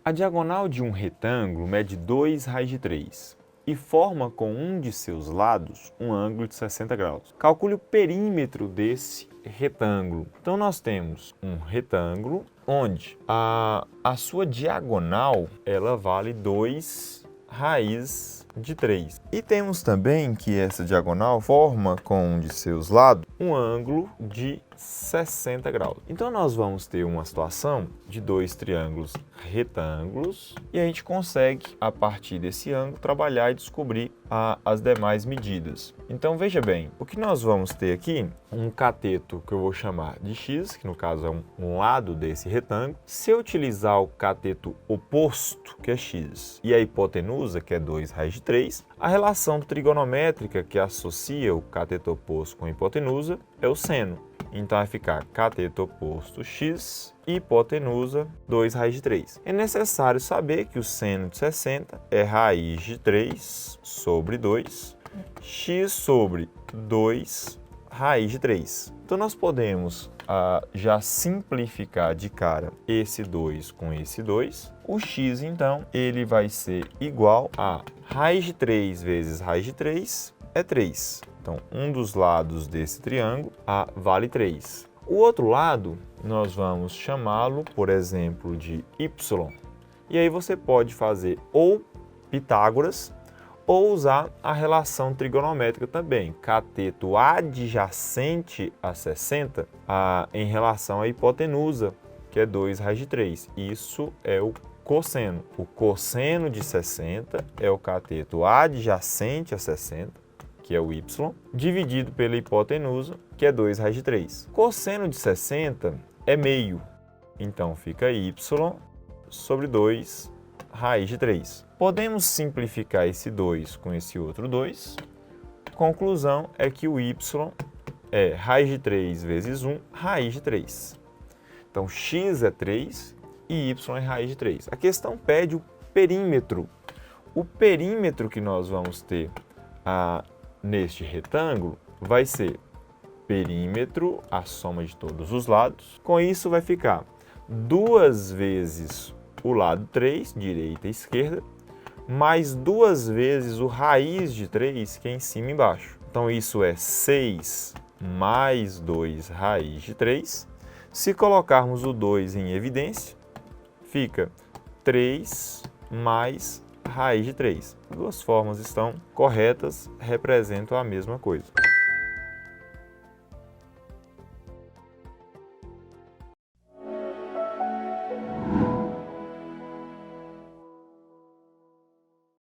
A diagonal de um retângulo mede 2 raiz de 3 e forma com um de seus lados um ângulo de 60 graus. Calcule o perímetro desse retângulo. Então, nós temos um retângulo onde a sua diagonal ela vale 2 raiz de 3. E temos também que essa diagonal forma com um de seus lados um ângulo de 60 graus. Então, nós vamos ter uma situação de dois triângulos retângulos e a gente consegue, a partir desse ângulo, trabalhar e descobrir as demais medidas. Então, veja bem, o que nós vamos ter aqui, um cateto que eu vou chamar de x, que no caso é um lado desse retângulo. Se eu utilizar o cateto oposto, que é x, e a hipotenusa, que é 2 raiz de 3, a relação trigonométrica que associa o cateto oposto com a hipotenusa é o seno. Então, vai ficar cateto oposto x e hipotenusa 2 raiz de 3. É necessário saber que o seno de 60 é raiz de 3 sobre 2, x sobre 2 raiz de 3. Então, nós podemos já simplificar de cara esse 2 com esse 2. O x, então, ele vai ser igual a raiz de 3 vezes raiz de 3 é 3. Então, um dos lados desse triângulo vale 3. O outro lado, nós vamos chamá-lo, por exemplo, de y. E aí você pode fazer ou Pitágoras ou usar a relação trigonométrica também, cateto adjacente a 60 em relação à hipotenusa, que é 2 raiz de 3. Isso é o cosseno. O cosseno de 60 é o cateto adjacente a 60, que é o y, dividido pela hipotenusa, que é 2 raiz de 3. Cosseno de 60 é meio, então fica y sobre 2 raiz de 3. Podemos simplificar esse 2 com esse outro 2. Conclusão é que o y é raiz de 3 vezes 1 raiz de 3. Então, x é 3 e y é raiz de 3. A questão pede o perímetro. O perímetro que nós vamos ter neste retângulo vai ser perímetro, a soma de todos os lados. Com isso vai ficar 2 vezes o lado 3, direita e esquerda, mais 2 vezes o raiz de 3, que é em cima e embaixo. Então, isso é 6 mais 2 raiz de 3. Se colocarmos o 2 em evidência, fica 3 mais raiz de 3. Duas formas estão corretas, representam a mesma coisa.